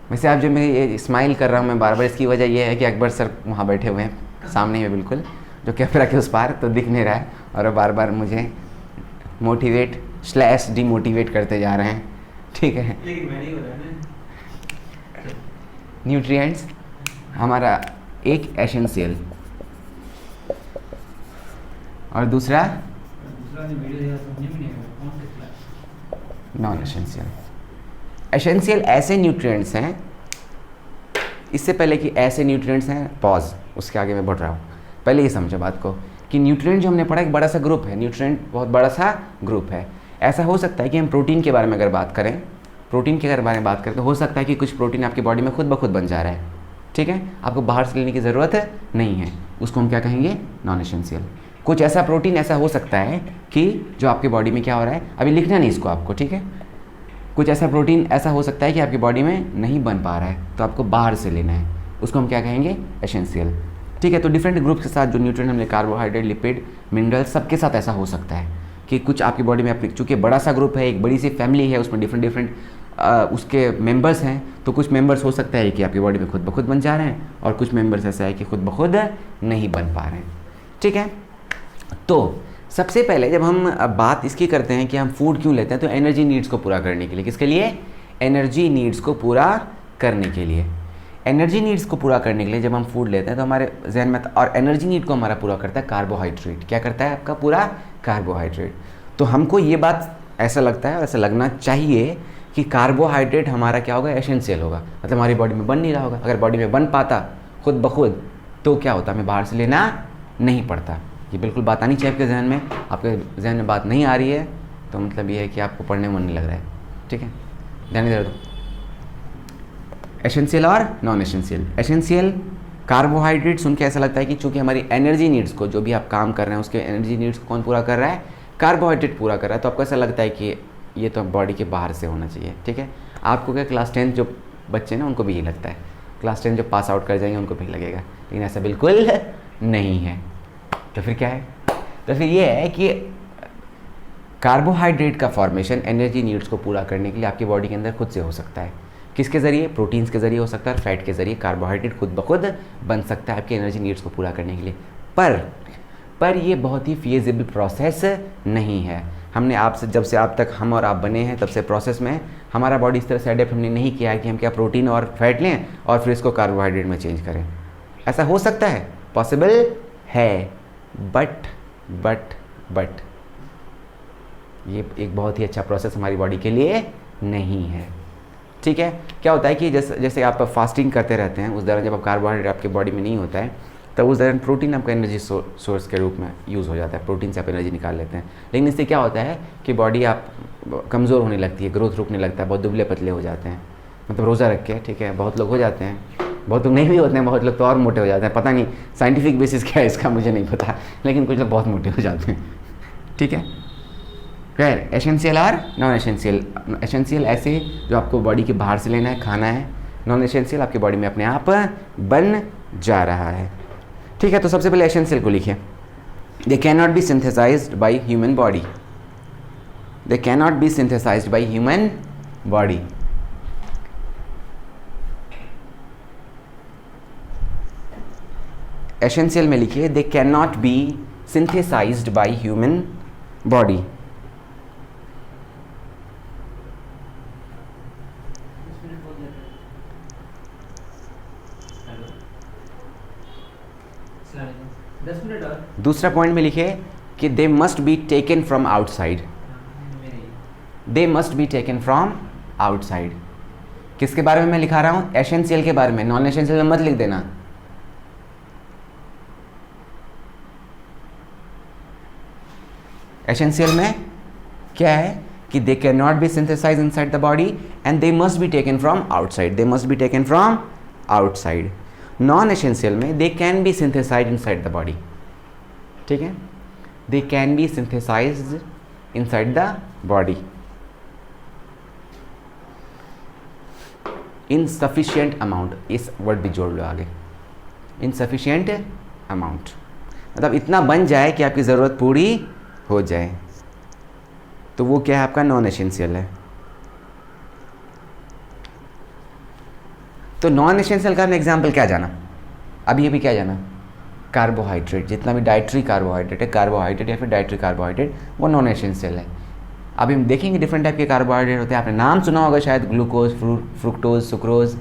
वैसे आप जो मैं ये स्माइल कर रहा हूँ मैं बार बार, इसकी वजह ये है कि अकबर सर वहाँ बैठे हुए हैं सामने में बिल्कुल, जो कैमरा के उस पार तो दिख नहीं रहा है, और बार बार मुझे मोटिवेट / डिमोटिवेट करते जा रहे हैं। ठीक है, लेकिन मैं नहीं हो रहा ना। न्यूट्रिएंट्स हमारा एक एसेंशियल और दूसरा नॉन एसेंशियल। एसेंशियल ऐसे न्यूट्रिएंट्स हैं, इससे पहले कि ऐसे न्यूट्रिएंट्स हैं, पॉज, उसके आगे मैं बढ़ रहा हूँ, पहले ये समझो बात को कि न्यूट्रिएंट जो हमने पढ़ा एक बड़ा सा ग्रुप है, न्यूट्रिएंट बहुत बड़ा सा ग्रुप है। ऐसा हो सकता है कि हम प्रोटीन के बारे में अगर बात करें, प्रोटीन के बारे में बात करें तो हो सकता है कि कुछ प्रोटीन आपकी बॉडी में खुद ब खुद बन जा रहा है। ठीक है, आपको बाहर से लेने की ज़रूरत नहीं है, उसको हम क्या कहेंगे, नॉन एसेंशियल। कुछ ऐसा प्रोटीन ऐसा हो सकता है कि जो आपकी बॉडी में क्या हो रहा है, अभी लिखना नहीं इसको आपको, ठीक है, कुछ ऐसा प्रोटीन ऐसा हो सकता है कि आपकी बॉडी में नहीं बन पा रहा है तो आपको बाहर से लेना है, उसको हम क्या कहेंगे, एसेंशियल। ठीक है, तो डिफरेंट ग्रुप्स के साथ जो न्यूट्रिएंट हमने कार्बोहाइड्रेट, लिपिड, मिनरल्स, सबके साथ ऐसा हो सकता है कि कुछ आपकी बॉडी में अपनी, चूँकि बड़ा सा ग्रुप है, एक बड़ी सी फैमिली है, उसमें डिफरेंट उसके मेंबर्स हैं, तो कुछ मेंबर्स हो सकता है कि आपकी बॉडी में खुद ब खुद बन जा रहे हैं और कुछ मेंबर्स ऐसा है कि खुद ब खुद नहीं बन पा रहे हैं। ठीक है, तो सबसे पहले जब हम बात इसकी करते हैं कि हम फूड क्यों लेते हैं, तो एनर्जी नीड्स को पूरा करने के लिए। किसके लिए, एनर्जी नीड्स को पूरा करने के लिए। एनर्जी नीड्स को पूरा करने के लिए जब हम फूड लेते हैं तो हमारे जहन में, और एनर्जी नीड को हमारा पूरा करता है कार्बोहाइड्रेट। क्या करता है आपका, पूरा कार्बोहाइड्रेट। तो हमको ये बात ऐसा लगता है और ऐसा लगना चाहिए कि कार्बोहाइड्रेट हमारा क्या होगा, एसेंशियल होगा, मतलब हमारी बॉडी में बन नहीं रहा होगा। अगर बॉडी में बन पाता खुद ब खुद तो क्या होता, हमें बाहर से लेना नहीं पड़ता। ये बिल्कुल बात आनी चाहिए आपके जहन में। आपके जहन में बात नहीं आ रही है तो मतलब ये है कि आपको पढ़ने में मन नहीं लग रहा है। ठीक है, ध्यान दे दो। एसेंशियल और नॉन एसेंशियल। एसेंशियल कार्बोहाइड्रेट सुन के ऐसा लगता है कि चूँकि हमारी एनर्जी नीड्स को, जो भी आप काम कर रहे हैं उसके एनर्जी नीड्स को कौन पूरा कर रहा है, कार्बोहाइड्रेट पूरा कर रहा है, तो आपको ऐसा लगता है कि ये तो बॉडी के बाहर से होना चाहिए। ठीक है, आपको क्या, क्लास 10 जो बच्चे ना उनको भी ये लगता है, क्लास 10 जो पास आउट कर जाएंगे उनको भी लगेगा, लेकिन ऐसा बिल्कुल नहीं है। तो फिर क्या है, तो फिर ये है कि कार्बोहाइड्रेट का फॉर्मेशन एनर्जी नीड्स को पूरा करने के लिए आपकी बॉडी के अंदर खुद से हो सकता है। किसके ज़रिए, प्रोटीन्स के ज़रिए हो सकता है और फैट के ज़रिए कार्बोहाइड्रेट खुद ब खुद बन सकता है आपकी एनर्जी नीड्स को पूरा करने के लिए। पर ये बहुत ही फिजिबल प्रोसेस नहीं है। हमने आपसे, जब से आप तक हम और आप बने हैं तब से प्रोसेस में हमारा बॉडी इस तरह से अडेप्ट हमने नहीं किया है कि हम क्या प्रोटीन और फैट लें और फिर इसको कार्बोहाइड्रेट में चेंज करें। ऐसा हो सकता है, पॉसिबल है, बट ये एक बहुत ही अच्छा प्रोसेस हमारी बॉडी के लिए नहीं है। ठीक है, क्या होता है कि जैसे आप फास्टिंग करते रहते हैं, उस दौरान जब आप कार्बोहाइड्रेट आपके बॉडी में नहीं होता है तब उस दौरान प्रोटीन आपका एनर्जी सोर्स के रूप में यूज़ हो जाता है, प्रोटीन से आप एनर्जी निकाल लेते हैं। लेकिन इससे क्या होता है कि बॉडी आप कमज़ोर होने लगती है, ग्रोथ रुकने लगता है, बहुत दुबले पतले हो जाते हैं, मतलब रोज़ा रख के। ठीक है, बहुत लोग हो जाते हैं, बहुत लोग नहीं भी होते हैं, बहुत लोग तो और मोटे हो जाते हैं। पता नहीं साइंटिफिक बेसिस क्या है इसका, मुझे नहीं पता, लेकिन कुछ लोग बहुत मोटे हो जाते हैं। ठीक है, खैर, एसेंशियल और नॉन एसेंशियल। एसेंशियल ऐसे जो आपको बॉडी के बाहर से लेना है, खाना है। नॉन एसेंशियल आपकी बॉडी में अपने आप बन जा रहा है। ठीक है, तो सबसे पहले एसेंशियल को लिखिए। They can not be synthesised by human body. They can not be synthesised by human body. Essential में लिखिए they can not be synthesised by human body. दूसरा पॉइंट में लिखे कि they must be taken from outside. They must be taken from outside. किसके बारे में मैं लिखा रहा हूँ, एसेंशियल के बारे में। नॉन एसेंशियल में मत लिख देना। एसेंशियल में क्या है कि they can not be synthesize inside the body and they must be taken from outside, they must be taken from outside. Non essential में they can be synthesize inside the body, ठीक है, they can be synthesize inside the body in sufficient amount, इस word भी जोड़ लो आगे, इन sufficient amount, मतलब इतना बन जाए कि आपकी ज़रूरत पूरी हो जाए, तो वो क्या है आपका नॉन एसेंशियल है। तो नॉन एसेंशियल का हमने एग्जाम्पल क्या जाना, अभी क्या जाना, कार्बोहाइड्रेट, जितना भी डाइटरी कार्बोहाइड्रेट है, कार्बोहाइड्रेट या फिर डाइटरी कार्बोहाइड्रेट, वो नॉन एसेंशियल है। अभी हम देखेंगे डिफरेंट टाइप के कार्बोहाइड्रेट होते हैं, आपने नाम सुना होगा शायद, glucose, fructose, sucrose,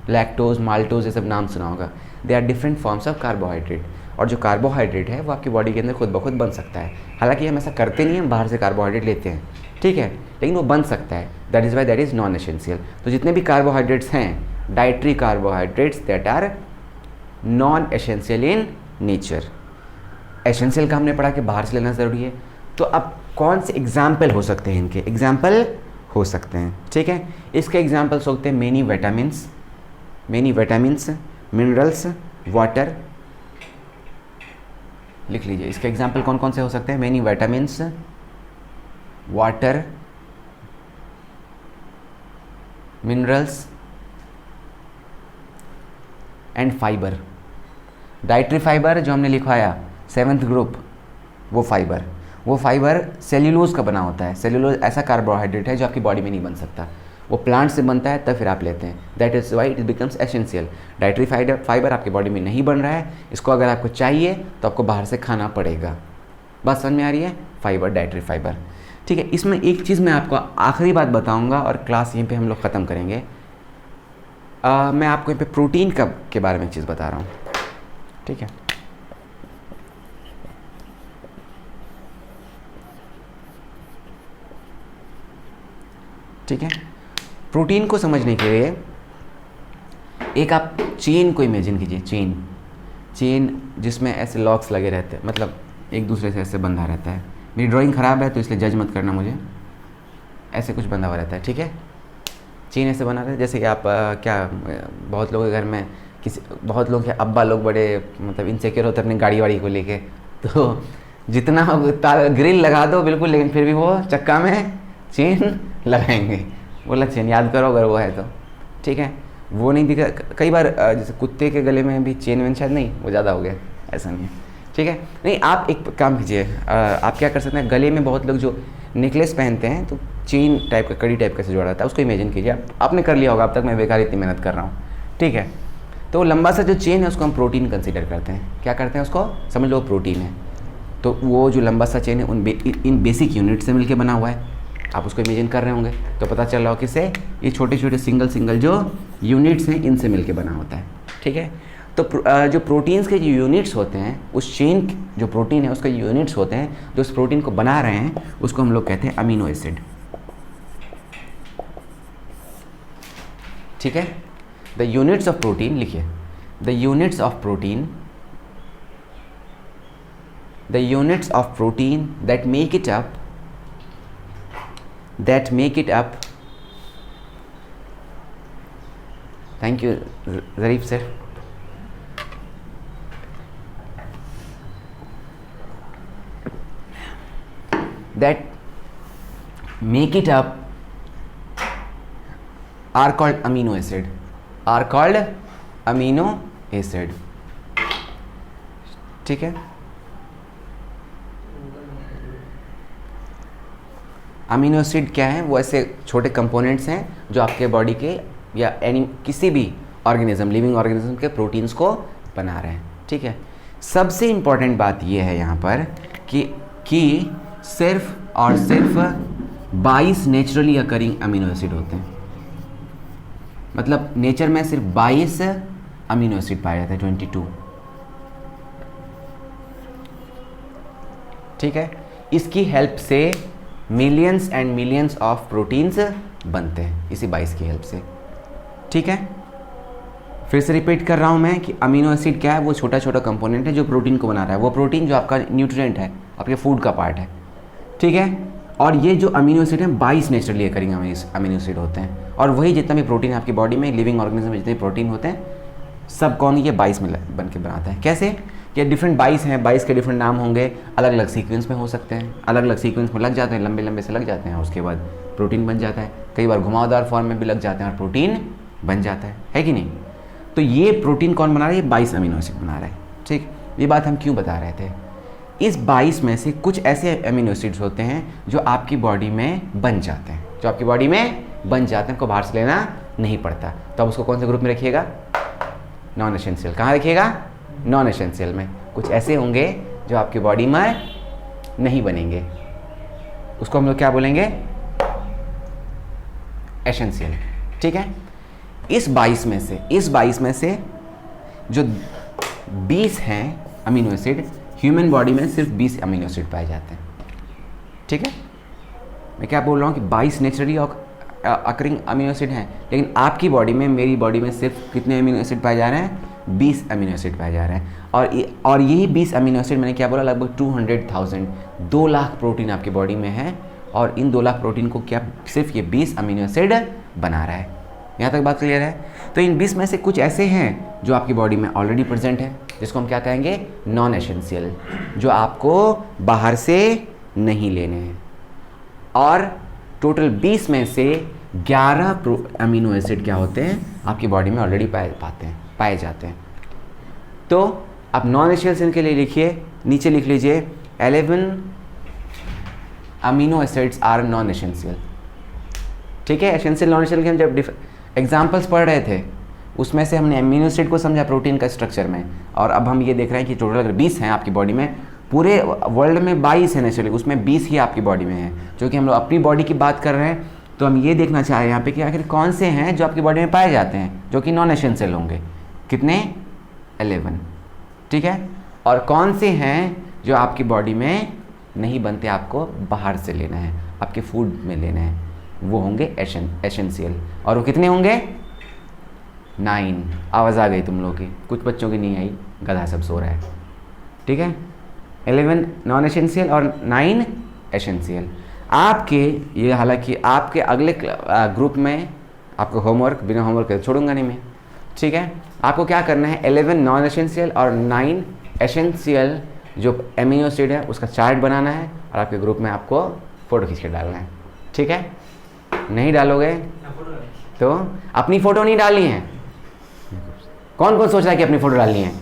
lactose, maltose, ये सब नाम सुना होगा। They are different forms of carbohydrate, और जो कार्बोहाइड्रेट है वो आपकी बॉडी के अंदर खुद ब खुद बन सकता है। हालांकि हम ऐसा करते नहीं हैं, हम बाहर से कार्बोहाइड्रेट लेते हैं, ठीक है, लेकिन वो बन सकता है, that is why that is non essential. तो जितने भी कार्बोहाइड्रेट्स हैं, dietary carbohydrates, that are non essential in nature. Essential का हमने पढ़ा कि बाहर से लेना ज़रूरी है। तो अब कौन से एग्जाम्पल हो सकते हैं, इनके एग्जाम्पल हो सकते हैं, ठीक है। इसके एग्जाम्पल्स होते हैं मेनी विटामिन्स, मिनरल्स, वाटर, लिख लीजिए। इसके एग्जाम्पल कौन कौन से हो सकते हैं, many vitamins, water, minerals and fibre. Dietary fibre जो हमने लिखवाया 7th ग्रुप, वो फाइबर सेल्यूलोज का बना होता है। सेल्यूलोज ऐसा कार्बोहाइड्रेट है जो आपकी बॉडी में नहीं बन सकता, वो प्लांट से बनता है, तब फिर आप लेते हैं, that is why it becomes essential. Dietary fibre आपकी बॉडी में नहीं बन रहा है, इसको अगर आपको चाहिए तो आपको बाहर से खाना पड़ेगा। बात समझ में आ रही है, फाइबर, डाइटरी फाइबर, ठीक है। इसमें एक चीज़ मैं आपको आखिरी बात बताऊँगा और क्लास यहीं पर हम लोग ख़त्म करेंगे। मैं आपको यहाँ पे प्रोटीन के बारे में एक चीज़ बता रहा हूँ, ठीक है। ठीक है, प्रोटीन को समझने के लिए एक आप चेन को इमेजिन कीजिए, चेन जिसमें ऐसे लॉक्स लगे रहते हैं, मतलब एक दूसरे से ऐसे बंधा रहता है। मेरी ड्राइंग ख़राब है तो इसलिए जज मत करना मुझे, ऐसे कुछ बंधा हुआ रहता है, ठीक है। चेन ऐसे बना रहता है, जैसे कि आप बहुत लोगों के घर में बहुत लोग के अब्बा लोग बड़े मतलब इनसिक्योर होते हैं अपनी गाड़ी वाड़ी को लेके, तो जितना ग्रिल लगा दो बिल्कुल, लेकिन फिर भी वो चक्का में चेन लगाएंगे। बोला चेन याद करो अगर वो है तो, ठीक है। वो नहीं दिखा, कई बार जैसे कुत्ते के गले में भी चेन वेन, शायद नहीं, वो ज़्यादा हो गया, ऐसा नहीं है, ठीक है। नहीं, आप एक काम कीजिए, आप क्या कर सकते हैं, गले में बहुत लोग जो नेकलेस पहनते हैं तो चेन टाइप का, कड़ी टाइप का से जोड़ा रहता है, उसको इमेजिन कीजिए। आपने कर लिया होगा अब तक, मैं बेकार इतनी मेहनत कर रहा हूँ, ठीक है। तो लंबा सा जो चेन है उसको हम प्रोटीन कंसीडर करते हैं। क्या करते हैं उसको, समझ लो प्रोटीन है। तो वो जो लंबा सा चेन है इन बेसिक यूनिट से मिलकर बना हुआ है, आप उसको इमेजिन कर रहे होंगे तो पता चल रहा हो किससे, ये छोटे छोटे सिंगल जो यूनिट्स हैं इनसे मिलके बना होता है, ठीक है। तो जो प्रोटीन्स के जो यूनिट्स होते हैं, उस चेन जो प्रोटीन है उसके यूनिट्स होते हैं जो उस प्रोटीन को बना रहे हैं, उसको हम लोग कहते हैं अमीनो एसिड, ठीक है। द यूनिट्स ऑफ प्रोटीन लिखिए, the units of protein that make it up, thank you Zarif sir, that make it up are called amino acid, ठीक है। अमीनो एसिड क्या है, वो ऐसे छोटे कंपोनेंट्स हैं जो आपके बॉडी के या किसी भी ऑर्गेनिज्म, लिविंग ऑर्गेनिज्म के प्रोटीन्स को बना रहे हैं, ठीक है। सबसे इम्पॉर्टेंट बात ये है यहाँ पर कि सिर्फ और सिर्फ 22 नेचुरली अकरिंग अमीनो एसिड होते हैं, मतलब नेचर में सिर्फ 22 अमीनो एसिड पाए जाते हैं, 22, ठीक है। इसकी हेल्प से millions and millions of proteins बनते हैं, इसी 22 की हेल्प से, ठीक है। फिर से रिपीट कर रहा हूँ मैं कि अमीनो एसिड क्या है, वो छोटा छोटा कंपोनेंट है जो प्रोटीन को बना रहा है। वो प्रोटीन जो आपका न्यूट्रिएंट है, आपके फूड का पार्ट है, ठीक है। और ये जो अमीनो एसिड हैं 22 नेचुरली अकरिंग अमीनो एसिड होते हैं, और वही जितना भी प्रोटीन आपकी बॉडी में लिविंग ऑर्गेनिज्म में जितने प्रोटीन होते हैं सब कौन ये 22 में बन के बनाता है। कैसे? ये डिफरेंट 22 हैं, 22 के डिफरेंट नाम होंगे, अलग अलग सीक्वेंस में हो सकते हैं, अलग अलग सीक्वेंस में लग जाते हैं, लंबे लंबे से लग जाते हैं, और उसके बाद प्रोटीन बन जाता है। कई बार घुमावदार फॉर्म में भी लग जाते हैं और प्रोटीन बन जाता है कि नहीं। तो ये प्रोटीन कौन बना रहा है? ये 22 अमीनो एसिड बना रहा है। ठीक, ये बात हम क्यों बता रहे थे? इस 22 में से कुछ ऐसे अमीनो एसिड्स होते हैं जो आपकी बॉडी में बन जाते हैं, जो आपकी बॉडी में बन जाते हैं, उनको बाहर से लेना नहीं पड़ता। तो आप उसको कौन से ग्रुप में रखिएगा? Non essential. कहाँ रखिएगा? नॉन एसेंशियल में। कुछ ऐसे होंगे जो आपकी बॉडी में नहीं बनेंगे, उसको हम लोग क्या बोलेंगे? एसेंशियल। ठीक है। इस 22 में से जो 20 हैं अमीनो एसिड, ह्यूमन बॉडी में सिर्फ 20 अमीनो एसिड पाए जाते हैं। ठीक है, मैं क्या बोल रहा हूँ कि 22 नेचुरली अकरिंग अमीनो एसिड हैं, लेकिन आपकी बॉडी में, मेरी बॉडी में सिर्फ कितने अमीनो एसिड पाए जा रहे हैं? 20 अमीनो एसिड पाए जा रहे हैं। और यही 20 अमीनो एसिड, मैंने क्या बोला, लगभग 200,000 2 लाख प्रोटीन आपकी बॉडी में है, और इन 2 लाख प्रोटीन को क्या सिर्फ ये 20 अमीनो एसिड बना रहा है। यहाँ तक बात क्लियर है? तो इन 20 में से कुछ ऐसे हैं जो आपकी बॉडी में ऑलरेडी प्रेजेंट है, जिसको हम क्या कहेंगे? नॉन एसेंशियल, जो आपको बाहर से नहीं लेने हैं। और टोटल 20 में से 11 अमीनो एसिड क्या होते हैं? आपकी बॉडी में ऑलरेडी पाए जाते हैं। तो आप नॉन एसेंशियल के लिए लिखिए, नीचे लिख लीजिए 11 amino acids are non essential. ठीक है, एसेंशियल नॉन एसेंशियल के हम जब एग्जाम्पल्स पढ़ रहे थे उसमें से हमने अमीनो एसिड को समझा प्रोटीन का स्ट्रक्चर में, और अब हम ये देख रहे हैं कि टोटल अगर 20 हैं आपकी बॉडी में, पूरे वर्ल्ड में 22 है नेचुरली, उसमें 20 ही आपकी बॉडी में है। जो कि हम लोग अपनी बॉडी की बात कर रहे हैं, तो हम ये देखना चाह रहे हैं यहाँ पे कि आखिर कौन से हैं जो आपकी बॉडी में पाए जाते हैं जो कि नॉन एसेंशियल होंगे। कितने? 11। ठीक है, और कौन से हैं जो आपकी बॉडी में नहीं बनते, आपको बाहर से लेना है, आपके फूड में लेना है, वो होंगे एसेंशियल। और वो कितने होंगे? 9। आवाज़ आ गई तुम लोगों की, कुछ बच्चों की नहीं आई, गधा सब सो रहा है। ठीक है, 11 नॉन एसेंशियल और 9 एसेंशियल। आपके ये, हालांकि आपके अगले ग्रुप में आपको होमवर्क, बिना होमवर्क के छोड़ूंगा नहीं मैं। ठीक है, आपको क्या करना है? 11 नॉन एसेंशियल और 9 एसेंशियल जो अमीनो एसिड है उसका चार्ट बनाना है, और आपके ग्रुप में आपको फ़ोटो खींच के डालना है। ठीक है, नहीं डालोगे तो अपनी फ़ोटो नहीं डालनी है। कौन कौन सोच रहा है कि अपनी फ़ोटो डालनी है?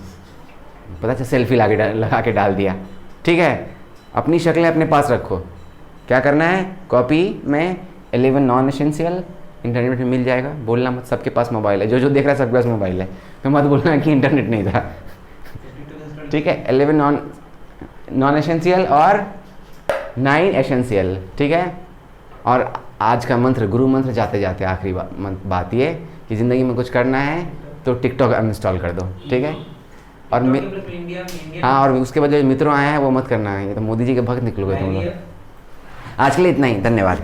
पता चला सेल्फी लगा के डाल दिया। ठीक है, अपनी शक्लें अपने पास रखो। क्या करना है? कॉपी में 11 नॉन एसेंशियल, इंटरनेट में मिल जाएगा। बोलना मत सबके पास मोबाइल है, जो देख रहा है सबके पास मोबाइल है, तो मत बोलना कि इंटरनेट नहीं था। ठीक है, 11 नॉन एसेंशियल और 9 एसेंशियल। ठीक है, और आज का मंत्र, गुरु मंत्र जाते जाते आखिरी बात ये कि ज़िंदगी में कुछ करना है तो टिकटॉक अनइंस्टॉल कर दो। ठीक है, और हाँ, और उसके बाद जो मित्रों आए हैं वो मत करना है, ये तो मोदी जी के भक्त निकलोगे तुम लोग। आज के लिए इतना ही, धन्यवाद।